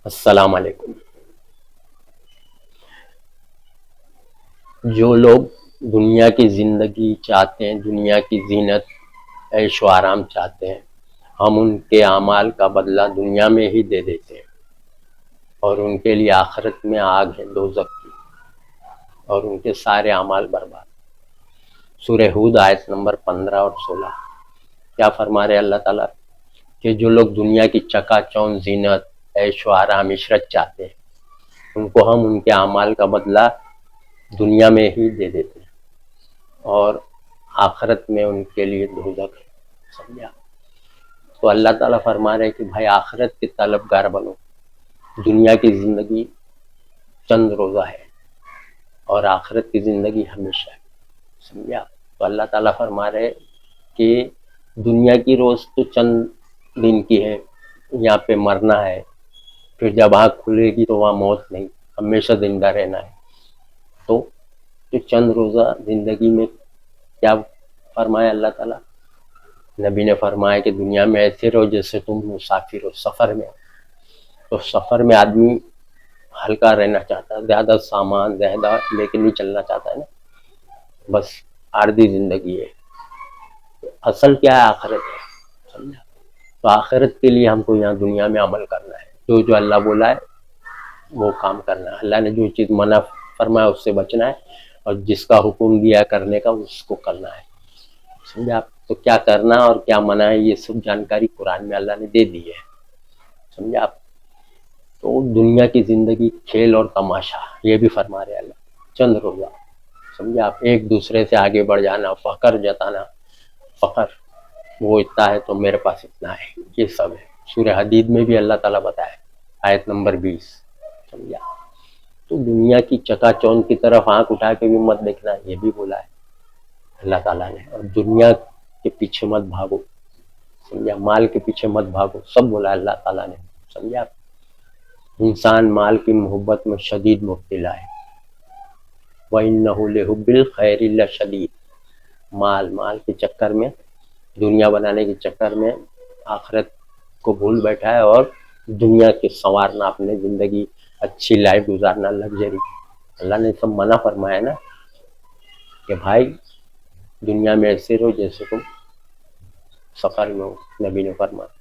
السلام علیکم۔ جو لوگ دنیا کی زندگی چاہتے ہیں، دنیا کی زینت، عیش و آرام چاہتے ہیں، ہم ان کے اعمال کا بدلہ دنیا میں ہی دے دیتے ہیں، اور ان کے لیے آخرت میں آگ ہے دوزخ کی، اور ان کے سارے اعمال برباد۔ سورہ ہود آیت نمبر 15 اور 16 کیا فرما رہے اللہ تعالیٰ کہ جو لوگ دنیا کی چکا چوند زینت، عیش و آرام، عشرت چاہتے ہیں، ان کو ہم ان کے اعمال کا بدلہ دنیا میں ہی دے دیتے ہیں، اور آخرت میں ان کے لیے دوزخ ہے۔ سمجھا؟ تو اللہ تعالیٰ فرما رہے کہ بھائی آخرت کے طلبگار بنو، دنیا کی زندگی چند روزہ ہے اور آخرت کی زندگی ہمیشہ ہے۔ سمجھا؟ تو اللہ تعالیٰ فرما رہے کہ دنیا کی روز تو چند دن کی ہے، یہاں پہ مرنا ہے، پھر جب آنکھ کھلے گی تو وہاں موت نہیں، ہمیشہ زندہ رہنا ہے۔ تو چند روزہ زندگی میں کیا فرمایا اللہ تعالیٰ؟ نبی نے فرمایا کہ دنیا میں ایسے رہو جیسے تم مسافر ہو، سفر میں۔ تو سفر میں آدمی ہلکا رہنا چاہتا ہے، زیادہ سامان زیادہ لے کے نہیں چلنا چاہتا ہے نا، بس عارضی زندگی ہے۔ اصل کیا ہے؟ آخرت ہے۔ سمجھا؟ تو آخرت کے لیے ہم کو یہاں دنیا میں عمل کرنا ہے، جو اللہ بولا ہے وہ کام کرنا ہے، اللہ نے جو چیز منع فرمایا اس سے بچنا ہے، اور جس کا حکم دیا کرنے کا اس کو کرنا ہے۔ سمجھا آپ؟ تو کیا کرنا اور کیا منع ہے یہ سب جانکاری قرآن میں اللہ نے دے دی ہے۔ سمجھا آپ؟ تو دنیا کی زندگی کھیل اور تماشا، یہ بھی فرما رہے اللہ، چند روزہ۔ سمجھا آپ؟ ایک دوسرے سے آگے بڑھ جانا، فخر جتانا، فخر وہ اتنا ہے تو میرے پاس اتنا ہے، یہ سب ہے۔ سورہ حدید میں بھی اللہ تعالیٰ بتائے، آیت نمبر 20۔ سمجھا؟ تو دنیا کی چکا چوند کی طرف آنکھ اٹھا کے بھی مت دیکھنا، یہ بھی بولا ہے اللہ تعالیٰ نے۔ اور دنیا کے پیچھے مت بھاگو، سمجھا؟ مال کے پیچھے مت بھاگو، سب بولا اللہ تعالیٰ نے۔ سمجھا؟ انسان مال کی محبت میں شدید مبتلا ہے، وَإِنَّهُ لِحُبِّ الْخَيْرِ لَشَدِيدٌ۔ مال کے چکر میں، دنیا بنانے کے چکر میں آخرت کو بھول بیٹھا ہے، اور دنیا کے سنوارنا، اپنے زندگی اچھی لائف گزارنا، لگژری۔ اللہ نے سب منع فرمایا نا کہ بھائی دنیا میں ایسے رہو جیسے تم سفر میں ہو، نبی نے فرمایا۔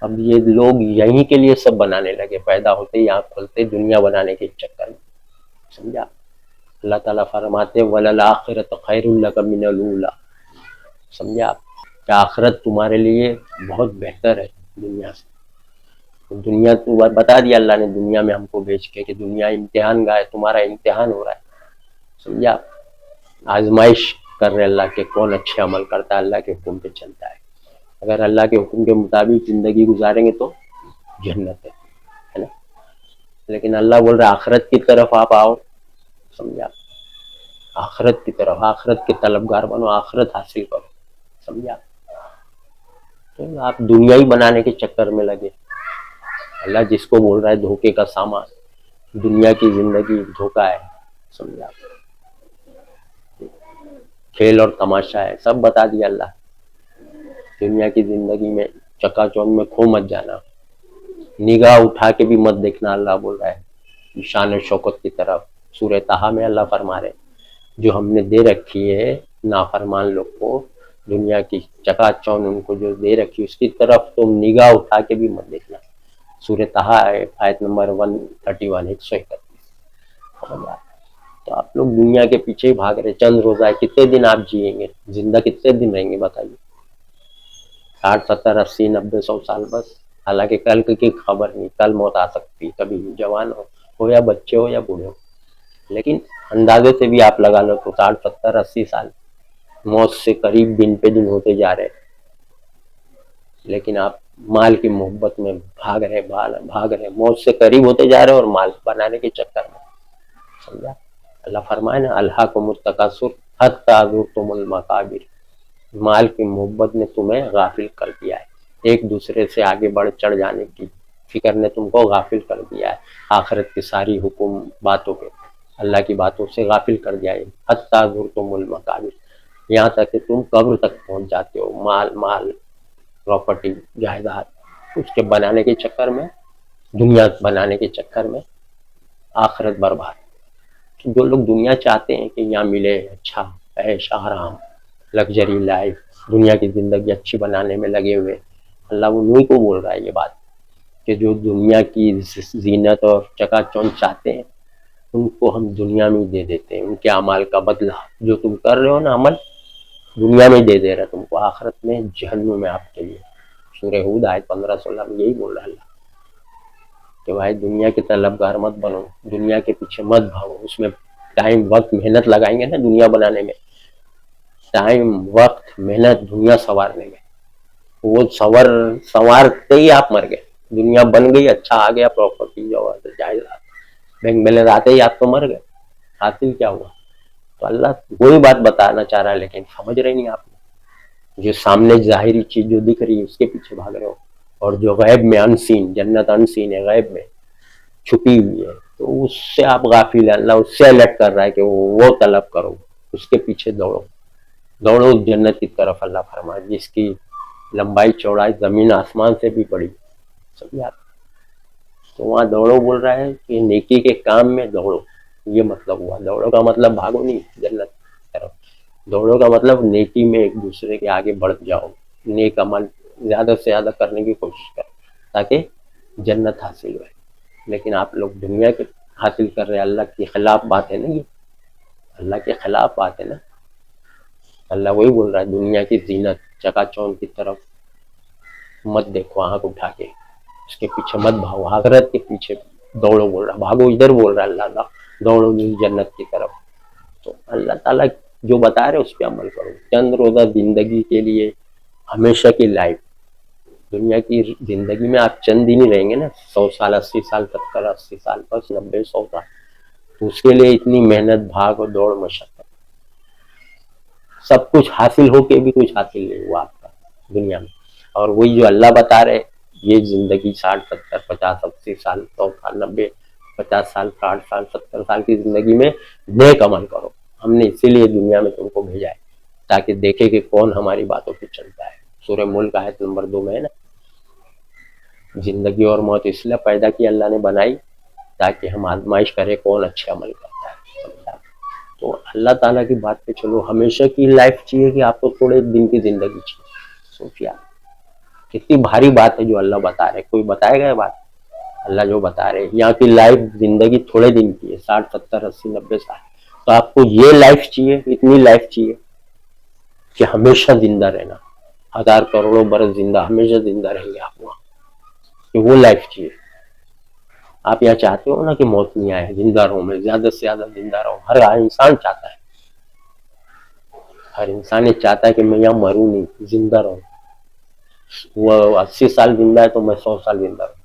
اب یہ لوگ یہیں کے لیے سب بنانے لگے، پیدا ہوتے ہی آنکھ کھلتے دنیا بنانے کے چکر میں۔ سمجھا؟ اللہ تعالیٰ فرماتے وَلَلْآخِرَةُ خَيْرٌ لَكَ مِنَ الْأُولَىٰ۔ سمجھا؟ کہ آخرت تمہارے لیے بہت بہتر ہے دنیا سے۔ دنیا تو بتا دیا اللہ نے، دنیا میں ہم کو بیچ کے کہ دنیا امتحان گاہ ہے، تمہارا امتحان ہو رہا ہے۔ سمجھا؟ آزمائش کر رہے اللہ کے کون اچھے عمل کرتا ہے، اللہ کے حکم پہ چلتا ہے۔ اگر اللہ کے حکم کے مطابق زندگی گزاریں گے تو جنت ہے نا۔ لیکن اللہ بول رہا ہے آخرت کی طرف آپ آؤ۔ سمجھا؟ آخرت کی طرف، آخرت کے طلبگار بنو، آخرت حاصل کرو۔ سمجھا؟ تو آپ دنیا ہی بنانے کے چکر میں لگے۔ اللہ جس کو بول رہا ہے دھوکے کا سامان، دنیا کی زندگی دھوکا ہے۔ سمجھا؟ کھیل اور تماشا ہے، سب بتا دیا اللہ۔ دنیا کی زندگی میں چکا چوند میں کھو مت جانا، نگاہ اٹھا کے بھی مت دیکھنا، اللہ بول رہا ہے شان و شوکت کی طرف۔ سورہ طٰہٰ میں اللہ فرما رہے جو ہم نے دے رکھی ہے نافرمان لوگ کو، دنیا کی چکا چوند ان کو جو دے رکھی اس کی طرف تم نگاہ اٹھا کے بھی مت دیکھنا۔ سورہ طٰہٰ آیت نمبر 131، 131۔ تو آپ لوگ دنیا کے پیچھے ہی بھاگ رہے، چند روزہ ہے، کتنے دن آپ جئیں گے؟ زندہ کتنے دن رہیں گے بتائیے؟ 60، 70، 80، 90، 100 سال بس۔ حالانکہ کل کی خبر نہیں، کل موت آ سکتی، کبھی جوان ہو یا بچے ہو یا بوڑھے ہو۔ لیکن اندازے سے بھی آپ لگا لو تو 60، 70، 80 سال موت سے قریب دن پہ دن ہوتے جا رہے، لیکن آپ مال کی محبت میں بھاگ رہے، موت سے قریب ہوتے جا رہے اور مال بنانے کے چکر میں۔ سمجھا؟ اللہ فرمائے نا الہاکم التکاثر حتی زرتم المقابر، مال کی محبت نے تمہیں غافل کر دیا ہے، ایک دوسرے سے آگے بڑھ چڑھ جانے کی فکر نے تم کو غافل کر دیا ہے، آخرت کی ساری حکم باتوں کے، اللہ کی باتوں سے غافل کر دیا ہے۔ حتی زرتم المقابر، یہاں تک کہ تم قبر تک پہنچ جاتے ہو، مال پراپرٹی جائیداد اس کے بنانے کے چکر میں دنیا بنانے کے چکر میں آخرت برباد. جو لوگ دنیا چاہتے ہیں کہ یہاں ملے اچھا عیش آرام لگژری لائف دنیا کی زندگی اچھی بنانے میں لگے ہوئے, اللہ انہیں کو بول رہا ہے یہ بات کہ جو دنیا کی زینت اور چکا چوند چاہتے ہیں ان کو ہم دنیا میں دے دیتے ہیں. ان کے اعمال کا بدلہ جو تم کر رہے ہو نا عمل دنیا میں دے دے رہا تم کو, آخرت میں جہنم میں آپ کے لیے. سورہ ہود آیت 15-16 میں یہی بول رہا ہے اللہ کہ بھائی دنیا کے طلبگار مت بنو, دنیا کے پیچھے مت بھاگو. اس میں ٹائم وقت محنت لگائیں گے نا دنیا بنانے میں, ٹائم وقت محنت دنیا سنوارنے میں, وہ سنوارتے ہی آپ مر گئے. دنیا بن گئی, اچھا آ گیا, پراپرٹی جائز بینک بیلنس آتے ہی آپ تو مر گئے. حاصل کیا ہوا؟ تو اللہ وہی بات بتانا چاہ رہا ہے لیکن سمجھ رہے نہیں آپ. جو سامنے ظاہری چیز جو دکھ رہی ہے اس کے پیچھے بھاگ رہے ہو, اور جو غیب میں انسین, جنت انسین ہے, غیب میں چھپی ہوئی ہے, تو اس سے آپ غافل ہیں. اللہ اس سے الرٹ کر رہا ہے کہ وہ طلب کرو, اس کے پیچھے دوڑو دوڑو جنت کی طرف. اللہ فرمائے جس کی لمبائی چوڑائی زمین آسمان سے بھی بڑی, سمجھے آپ. تو وہاں دوڑو بول رہا ہے کہ نیکی کے کام میں دوڑو, یہ مطلب ہوا. دوڑو کا مطلب بھاگو نہیں جنت کی طرف, دوڑو کا مطلب نیکی میں ایک دوسرے کے آگے بڑھ جاؤ, نیک عمل زیادہ سے زیادہ کرنے کی کوشش کرو تاکہ جنت حاصل ہوئے. لیکن آپ لوگ دنیا کے حاصل کر رہے ہیں, اللہ کے خلاف بات ہے نا, یہ اللہ کے خلاف بات ہے نا. اللہ وہی بول رہا ہے دنیا کی زینت چکا چوند کی طرف مت دیکھو آنکھ اٹھا کے, اس کے پیچھے مت بھاگو, آخرت کے پیچھے دوڑو بول رہا. بھاگو ادھر بول رہا ہے اللہ, دوڑو جنت کی طرف. تو اللہ تعالیٰ جو بتا رہے اس پہ عمل کرو. چند روزہ زندگی کے لیے ہمیشہ کی لائف, دنیا کی زندگی میں آپ چند دن ہی رہیں گے نا, 100 سال 80 سال 70 80 سال بس 90 100 سال, تو اس کے لیے اتنی محنت بھاگ اور دوڑ مشقت, سب کچھ حاصل ہو کے بھی کچھ حاصل نہیں ہوا آپ کا دنیا میں. اور وہی جو اللہ بتا رہے یہ زندگی 60 70 50 80 سال 100 سال 90 50 سال 60 سال 70 سال کی زندگی میں نیک عمل کرو. ہم نے اسی لیے دنیا میں تم کو بھیجا ہے تاکہ دیکھے کہ کون ہماری باتوں پہ چلتا ہے. سورہ ملک آیت نمبر 2 میں ہے نا, زندگی اور موت اس لیے پیدا کی اللہ نے بنائی تاکہ ہم آزمائش کریں کون اچھے عمل کرتا ہے. تو اللہ تعالیٰ کی بات پہ چلو. ہمیشہ کی لائف چاہیے کہ آپ کو تھوڑے دن کی زندگی چاہیے. سوچیے کتنی بھاری بات ہے جو اللہ بتا رہے. کوئی بتائے گا یہ بات؟ اللہ جو بتا رہے یہاں کی لائف زندگی تھوڑے دن کی ہے, 60 70 80 90 سال, تو آپ کو یہ لائف چاہیے, اتنی لائف چاہیے کہ ہمیشہ زندہ رہنا, 1000 کروڑوں برس زندہ, ہمیشہ زندہ رہیں گے آپ وہاں, کہ وہ لائف چاہیے. آپ یہاں چاہتے ہو نا کہ موت نہیں آئے, زندہ رہو, میں زیادہ سے زیادہ زندہ رہوں. ہر انسان چاہتا ہے, ہر انسان یہ چاہتا ہے کہ میں یہاں مروں نہیں, زندہ رہوں. وہ 80 سال زندہ ہے تو میں 100 سال زندہ رہوں,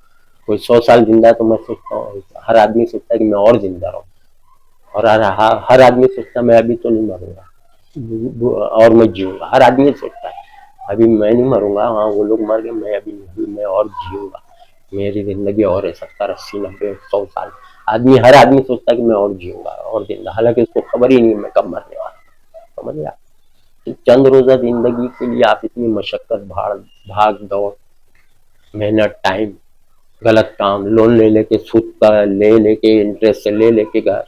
کوئی 100 سال زندہ ہے تو میں سوچتا ہوں, ہر آدمی سوچتا ہے کہ میں اور زندہ رہوں, اور ہر آدمی سوچتا ہے میں ابھی تو نہیں مروں گا اور میں جیوں گا. ہر آدمی سوچتا ہے ابھی میں نہیں مروں گا, ہاں وہ لوگ مر گئے, میں ابھی نہیں, میں اور جیوں گا, میری زندگی اور ہے 70 80 90 100 سال. ہر آدمی سوچتا ہے کہ میں اور جیوں گا اور زندہ, حالانکہ اس کو خبر ہی نہیں میں کب مرنے والا. سمجھ گیا؟ چند روزہ زندگی کے لیے آپ اتنی مشقت بھاگ دوڑ محنت ٹائم غلط کام, لون لے کے سود کا لے کے انٹرسٹ سے لے کے گھر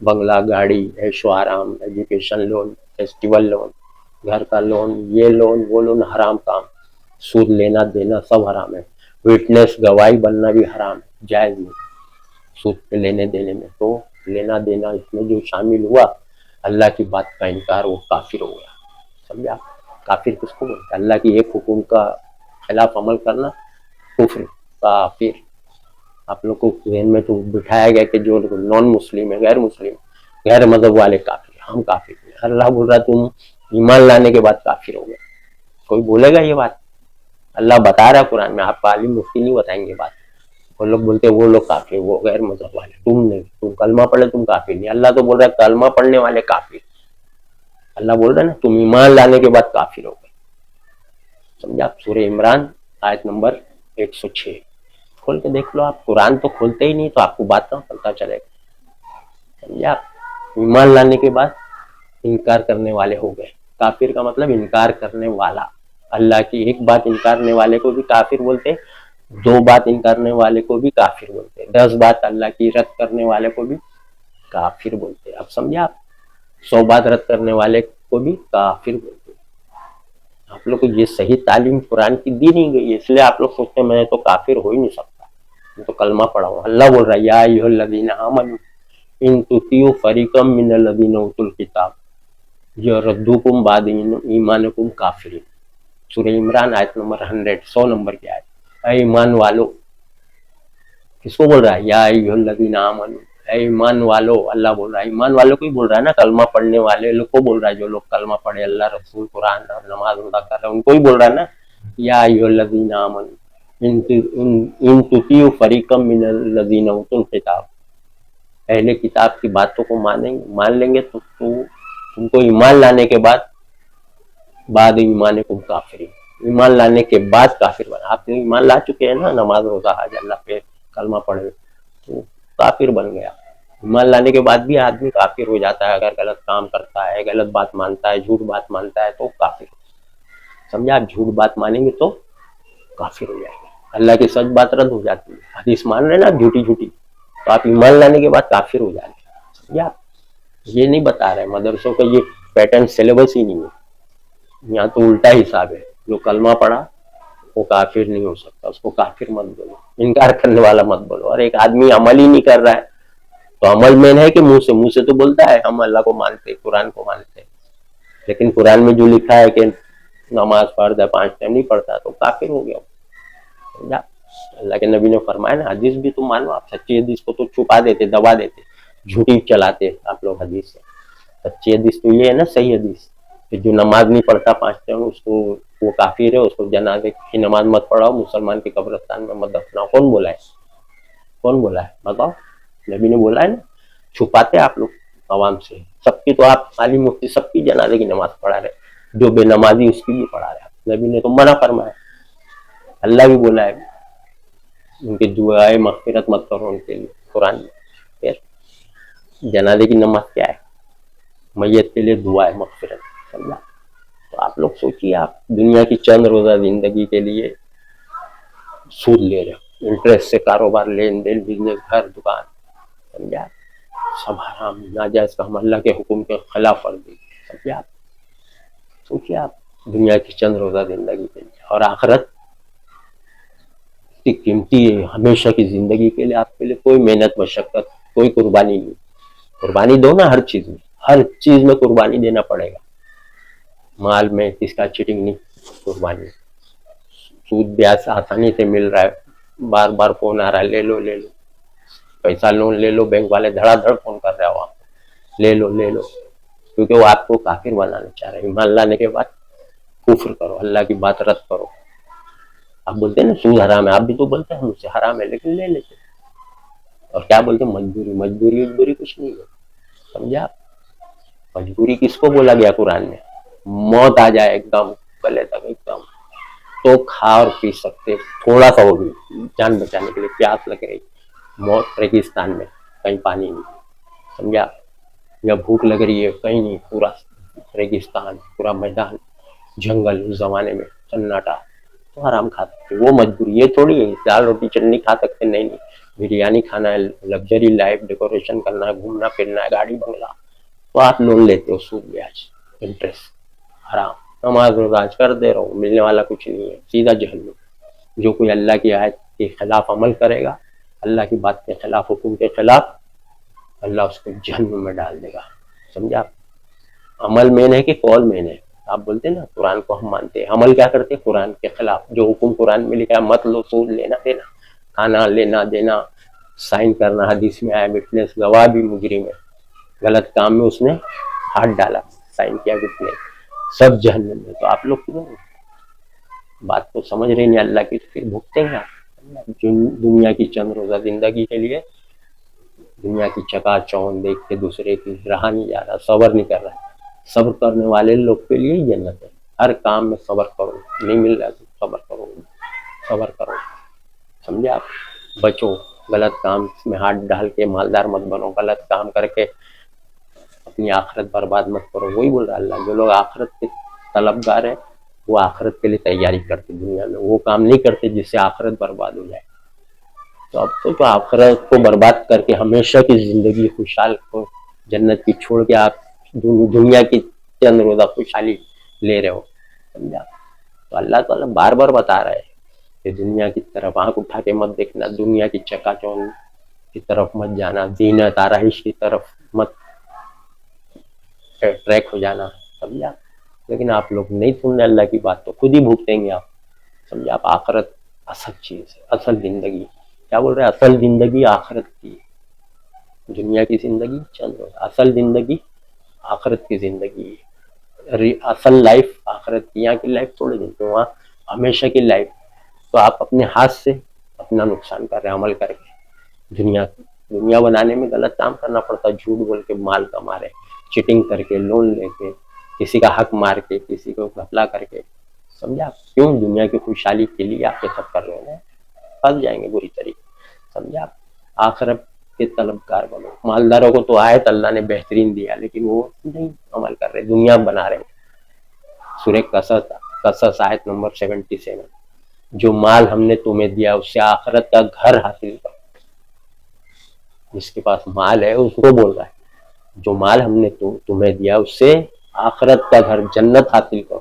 بنگلہ گاڑی عیش و آرام, ایجوکیشن لون, فیسٹیول لون, گھر کا لون, یہ لون وہ لون, حرام کام. سود لینا دینا سب حرام ہے. وٹنس گواہی بننا بھی حرام ہے, جائز نہیں سود پہ لینے دینے میں. تو لینا دینا اس میں جو شامل ہوا اللہ کی بات کا انکار, وہ کافر ہو گیا. سمجھا؟ کافر کس کو بولتے ہیں؟ اللہ کی ایک حکم کا خلاف عمل کرنا کفر, کافر. آپ لوگ کو ذہن میں تو بٹھایا گیا کہ جو نان مسلم ہے, غیر مسلم, غیر مذہب والے کافر, ہم کافر ہیں. اللہ بول رہا تم ایمان لانے کے بعد کافر ہو گئے. کوئی بولے گا یہ بات؟ اللہ بتا رہا ہے قرآن میں, آپ عالم مفتی نہیں بتائیں گے بات. وہ لوگ بولتے ہیں وہ لوگ کافر, وہ غیر مذہب والے, تم نہیں, تم کلمہ پڑھے تم کافر نہیں. اللہ تو بول رہا ہے کلمہ پڑھنے والے کافر. اللہ بول رہا ہے نا تم ایمان لانے کے بعد کافر ہو گئے. سمجھا؟ سورہ عمران آیت نمبر 106 کھول کے دیکھ لو. آپ قرآن تو کھولتے ہی نہیں تو آپ کو بات کا پتہ چلے گا. سمجھا؟ ایمان لانے کے بعد انکار کرنے والے ہو گئے. کافر کا مطلب انکار کرنے والا. اللہ کی ایک بات انکار کرنے والے کو بھی کافر بولتے, دو بات انکارنے والے کو بھی کافر بولتے ہیں، 10 بات اللہ کی رد کرنے والے کو بھی کافر بولتے ہیں. اب سمجھے آپ؟ 100 بات رد کرنے والے کو بھی کافر بولتے ہیں. آپ لوگ کو یہ صحیح تعلیم قرآن کی دی نہیں گئی ہے، اس لیے آپ لوگ سوچتے ہیں میں تو کافر ہو ہی نہیں سکتا، میں تو کلمہ پڑھا ہوں. اللہ بول رہا ہے یا ایھا الذین آمنوا ان تطیعوا فریقا من الذین اوتوا الکتاب یردوکم بعد ایمانکم کافرین. سورہ عمران آیت نمبر 100 نمبر کی آیت. اے ایمان والو، کس کو بول رہا ہے؟ یا ایھا الذین آمنوا، اے ایمان والو. اللہ بول رہا ہے، ایمان والوں کو ہی بول رہا ہے نا، کلمہ پڑھنے والے لوگ کو بول رہا ہے. جو لوگ کلمہ پڑھے، اللہ رسول قرآن اور نماز ادا کر رہے ہیں ان کو ہی بول رہا ہے نا. یا ایھا الذین آمنوا ان تطیعوا فریقا من الذین اوتوا الکتاب. اہل کتاب کی باتوں کو مان لیں گے تو تم کو ایمان لانے کے بعد ایمانکم کافرین، ایمان لانے کے بعد کافر بنا. آپ نے ایمان لا چکے ہیں نا، نماز روزہ حج اللہ پہ کلمہ پڑھے تو کافر بن گیا. ایمان لانے کے بعد بھی آدمی کافر ہو جاتا ہے اگر غلط کام کرتا ہے، غلط بات مانتا ہے، جھوٹ بات مانتا ہے تو کافر. سمجھا؟ آپ جھوٹ بات مانیں گے تو کافر ہو جائے گا. اللہ کی سچ بات رد ہو جاتی ہے. حدیث مان رہے ہیں نا آپ جھوٹی تو آپ ایمان لانے کے بعد کافر ہو جائیں گے. سمجھا؟ یہ نہیں بتا رہے مدرسوں کا یہ پیٹرن سلیبس ہی نہیں ہے. یہاں تو الٹا حساب ہے. جو کلمہ پڑھا وہ کافر نہیں ہو سکتا، اس کو کافر مت بولو، انکار کرنے والا مت بولو. اور ایک آدمی عمل ہی نہیں کر رہا ہے تو عمل مین ہے کہ منہ سے تو بولتا ہے ہم اللہ کو مانتے، قرآن کو مانتے، لیکن قرآن میں جو لکھا ہے کہ نماز فرض ہے 5 ٹائم نہیں پڑھتا تو کافر ہو گیا. سمجھا؟ اللہ کے نبی نے فرمایا نا، حدیث بھی تو مانو. آپ سچی حدیث کو تو چھپا دیتے، دبا دیتے، جھوٹی چلاتے آپ لوگ حدیث سے. سچی حدیث تو یہ ہے نا، صحیح حدیث کہ جو نماز نہیں پڑھتا 5 ٹائم اس کو وہ کافر ہے، اس کو جنازے کی نماز مت پڑھاؤ، مسلمان کے قبرستان میں مت دفناؤ. کون بولا ہے؟ کون بولا ہے بتاؤ؟ نبی نے بولا ہے نا. چھپاتے آپ لوگ عوام سے. سب کی تو آپ عالم مفتی سب کی جنازے کی نماز پڑھا رہے، جو بے نمازی اس کی بھی پڑھا رہے. نبی نے تو منع فرمایا. اللہ بھی بولا ہے ان کی دعائے مغفرت مت کرو ان کے لیے قرآن میں. پھر جنازے کی نماز کیا ہے؟ میت کے لیے دعا ہے مغفرت. سمجھا؟ تو آپ لوگ سوچیے، آپ دنیا کی چند روزہ زندگی کے لیے سود لے رہے ہو، انٹرسٹ سے کاروبار، لین دین، بزنس، گھر، دکان. سمجھا؟ سب حرام ناجائز کام، اللہ کے حکم کے خلاف ورزی. سمجھا؟ سوچیے آپ دنیا کی چند روزہ زندگی کے لیے. اور آخرت اتنی قیمتی ہے، ہمیشہ کی زندگی کے لیے آپ کے لیے کوئی محنت مشقت، کوئی قربانی نہیں. قربانی دو نا ہر چیز میں، ہر چیز میں قربانی دینا پڑے گا. مال میں کس کا چیٹنگ نہیں، قربانی. سود بیاج آسانی سے مل رہا ہے، بار بار فون آ رہا ہے لے لو لے لو، پیسہ لون لے لو، بینک والے دھڑا دھڑ فون کر رہے ہو آپ لے لو لے لو، کیونکہ وہ آپ کو کافر بنانا چاہ رہے ہیں. ایمان لانے کے بعد کفر کرو، اللہ کی بات رد کرو. آپ بولتے ہیں نا سود حرام ہے، آپ بھی تو بولتے ہیں مجھ سے حرام ہے لیکن لے لیتے. اور کیا بولتے ہیں؟ مجبوری کچھ نہیں ہے. سمجھا؟ مجبوری کس کو بولا گیا قرآن میں؟ موت آ جائے ایک دم گلے تک ایک دم تو کھا اور پی سکتے تھوڑا سا، وہ بھی جان بچانے کے لیے. پیاس لگ رہی، موت ریگستان میں، کہیں پانی نہیں. سمجھا؟ یا بھوک لگ رہی ہے، کہیں نہیں، پورا ریگستان، پورا میدان، جنگل. اس زمانے میں سناٹا، تو حرام کھا سکتے. وہ مجبوری. یہ تھوڑی ہے دال روٹی چٹنی کھا سکتے، نہیں نہیں. بریانی کھانا ہے، لگژری لائف، ڈیکوریشن کرنا ہے، گھومنا پھرنا ہے، گاڑی بنگلہ، تو آپ لون لیتے ہو سود بیاج انٹرسٹ. حرام. نماز روزہ کر دے رہو، ملنے والا کچھ نہیں ہے، سیدھا جہنم. جو کوئی اللہ کی آیت کے خلاف عمل کرے گا، اللہ کی بات کے خلاف، حکم کے خلاف، اللہ اس کو جہنم میں ڈال دے گا. سمجھا؟ عمل مین ہے کہ قول مین ہے؟ آپ بولتے ہیں نا قرآن کو ہم مانتے ہیں، عمل کیا کرتے ہیں؟ قرآن کے خلاف. جو حکم قرآن میں لکھا ہے مت لو، سود لینا دینا، کھانا لینا دینا، سائن کرنا، حدیث میں آیا وٹنس گواہ بھی مجرم ہے. غلط کام میں اس نے ہاتھ ڈالا، سائن کیا وٹنس، سب جہنم میں. تو آپ لوگ کیوں بات کو سمجھ رہے نہیں اللہ کی؟ پھر بھگتے ہیں آپ. دنیا کی چند روزہ زندگی کے لیے دنیا کی چکا چوند دیکھ کے دوسرے کی رہا نہیں جا رہا، صبر نہیں کر رہا. صبر کرنے والے لوگ کے لیے ہی جنت ہے. ہر کام میں صبر کرو، نہیں مل رہا تو صبر کرو، صبر کرو. سمجھے آپ؟ بچو غلط کام میں ہاتھ ڈال کے مالدار مت بنو، غلط کام کر کے اپنی آخرت برباد مت کرو. وہی بول رہا اللہ، جو لوگ آخرت کے طلبگار ہیں وہ آخرت کے لیے تیاری کرتے دنیا میں، وہ کام نہیں کرتے جس سے آخرت برباد ہو جائے. تو اب تو آخرت کو برباد کر کے ہمیشہ کی زندگی خوشحال کو جنت کی چھوڑ کے آپ دنیا کی چند روزہ خوشحالی لے رہے ہو. سمجھا؟ تو اللہ تعالیٰ بار بار بتا رہا ہے کہ دنیا کی طرف آنکھ اٹھا کے مت دیکھنا، دنیا کی چکا چوند کی طرف مت جانا، زینت آرائش کی طرف مت ٹریک ہو جانا. سمجھا؟ لیکن آپ لوگ نہیں سن رہے اللہ کی بات، تو خود ہی بھگتیں گے آپ. سمجھا؟ آپ آخرت اصل چیز ہے، اصل زندگی. کیا بول رہے ہیں؟ اصل زندگی آخرت کی. دنیا کی زندگی چند روز، اصل زندگی آخرت کی زندگی. اصل لائف آخرت کی، یہاں کی لائف تھوڑے دن کی، وہاں ہمیشہ کی لائف. تو آپ اپنے ہاتھ سے اپنا نقصان کر رہے ہیں عمل کر کے. دنیا بنانے میں غلط کام کرنا پڑتا، جھوٹ بول کے مال کما رہے، چیٹنگ کر کے، لون لے کے، کسی کا حق مار کے، کسی کو گھپلا کر کے. سمجھا؟ کیوں؟ دنیا کی خوشحالی کے لیے آپ یہ سب کر رہے ہیں، پھنس جائیں گے بری طریقے. سمجھا؟ آخرت کے طلبگار بنو. مالداروں کو تو آیت اللہ نے بہترین دیا، لیکن وہ نہیں عمل کر رہے، دنیا بنا رہے. سورہ قصص آیت نمبر 77، جو مال ہم نے تمہیں دیا اس سے آخرت کا گھر حاصل کرو. جس کے پاس مال ہے اس کو بول رہا ہے جو مال ہم نے تمہیں دیا اس سے آخرت کا گھر جنت حاصل کرو.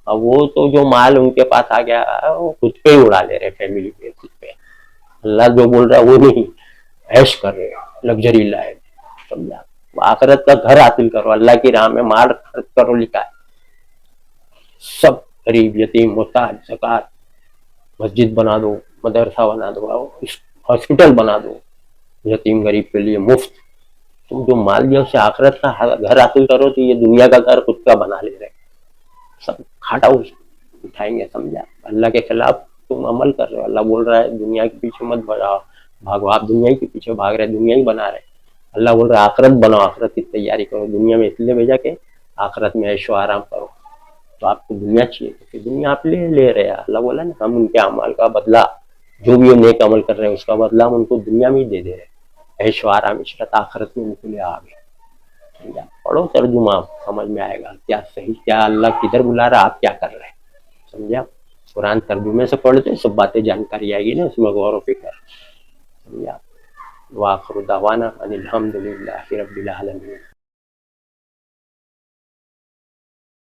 اب وہ تو جو مال ان کے پاس آ گیا وہ خود پہ ہی اڑا لے رہے، فیملی پہ، خود پہ. اللہ جو بول رہا ہے وہ نہیں، عیش کر رہے، لگژری لائف. سمجھا؟ آخرت کا گھر حاصل کرو، اللہ کی راہ میں مال خرچ کرو لکھا ہے. سب غریب، یتیم، محتاج، زکوٰۃ، مسجد بنا دو، مدرسہ بنا دو، ہاسپٹل بنا دو یتیم غریب کے لیے مفت. تم جو مال دیا اس سے آخرت کا گھر حاصل کرو، تو یہ دنیا کا گھر خود کا بنا لے رہے، سب کھاٹا اٹھائیں گے. سمجھا؟ اللہ کے خلاف تم عمل کر رہے ہو. اللہ بول رہا ہے دنیا کے پیچھے مت بھاگو، آپ دنیا کے پیچھے بھاگ رہے، دنیا ہی بنا رہے. اللہ بول رہا ہے آخرت بناؤ، آخرت کی تیاری کرو. دنیا میں اس لیے بھیجا کہ آخرت میں عیش و آرام کرو. تو آپ کو دنیا چاہیے، کہ دنیا آپ لے رہے ہیں. اللہ بولا نا ہم ان کے اعمال کا بدلہ، جو بھی وہ نیک عمل کر رہے ہیں اس کا بدلہ ہم ان کو دنیا میں ہی دے دے رہے. عیش و آرام عشرت آخرت میں ان کے لیے آ گئے. پڑھو ترجمہ، سمجھ میں آئے گا کیا صحیح، کیا اللہ کدھر بلا رہا، آپ کیا کر رہے ہیں. سمجھا؟ قرآن ترجمے سے پڑھتے سب باتیں جانکاری آئے گی نا، اس میں غور و فکر. سمجھا؟ وآخر دعوانا ان الحمد للہ رب العالمین.